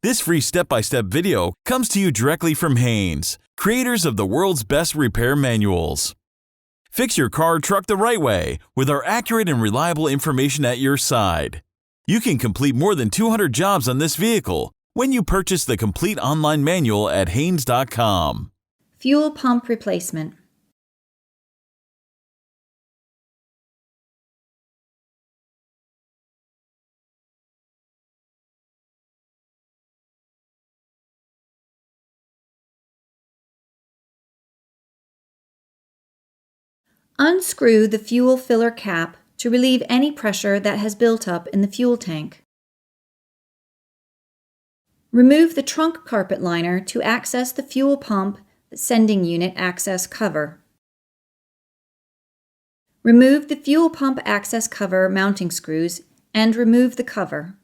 This free step-by-step video comes to you directly from Haynes, creators of the world's best repair manuals. Fix your car or truck the right way with our accurate and reliable information at your side. You can complete more than 200 jobs on this vehicle when you purchase the complete online manual at Haynes.com. Fuel pump replacement. Unscrew the fuel filler cap to relieve any pressure that has built up in the fuel tank. Remove the trunk carpet liner to access the fuel pump sending unit access cover. Remove the fuel pump access cover mounting screws and remove the cover.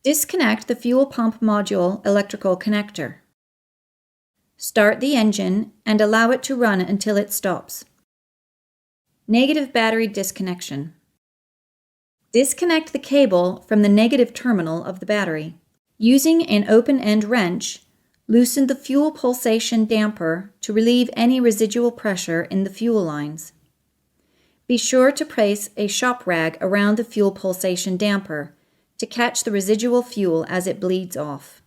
Disconnect the fuel pump module electrical connector. Start the engine and allow it to run until it stops. Negative battery disconnection. Disconnect the cable from the negative terminal of the battery. Using an open-end wrench, loosen the fuel pulsation damper to relieve any residual pressure in the fuel lines. Be sure to place a shop rag around the fuel pulsation damper to catch the residual fuel as it bleeds off.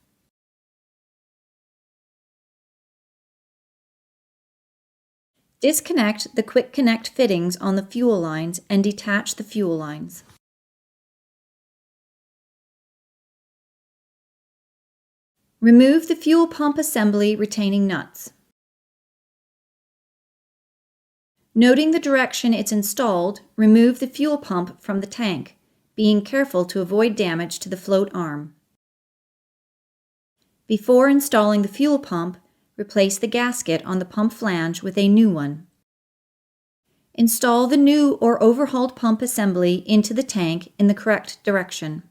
Disconnect the quick connect fittings on the fuel lines and detach the fuel lines. Remove the fuel pump assembly retaining nuts. Noting the direction it's installed, remove the fuel pump from the tank, being careful to avoid damage to the float arm. Before installing the fuel pump, replace the gasket on the pump flange with a new one. Install the new or overhauled pump assembly into the tank in the correct direction.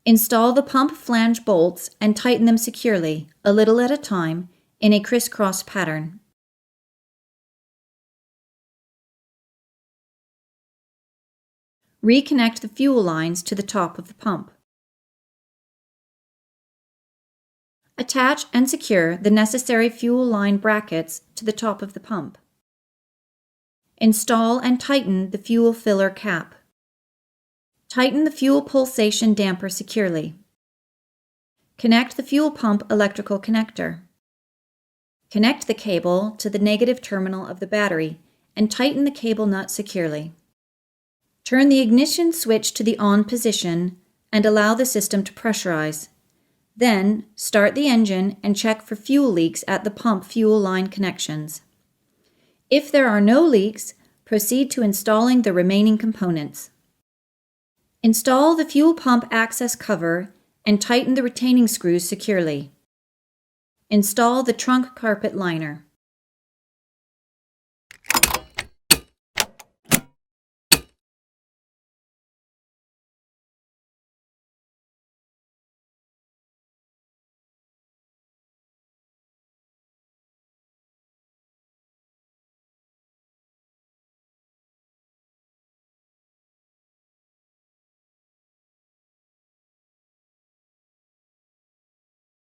Install the pump flange bolts and tighten them securely, a little at a time, in a crisscross pattern. Reconnect the fuel lines to the top of the pump. Attach and secure the necessary fuel line brackets to the top of the pump. Install and tighten the fuel filler cap. Tighten the fuel pulsation damper securely. Connect the fuel pump electrical connector. Connect the cable to the negative terminal of the battery and tighten the cable nut securely. Turn the ignition switch to the on position and allow the system to pressurize. Then, start the engine and check for fuel leaks at the pump fuel line connections. If there are no leaks, proceed to installing the remaining components. Install the fuel pump access cover and tighten the retaining screws securely. Install the trunk carpet liner.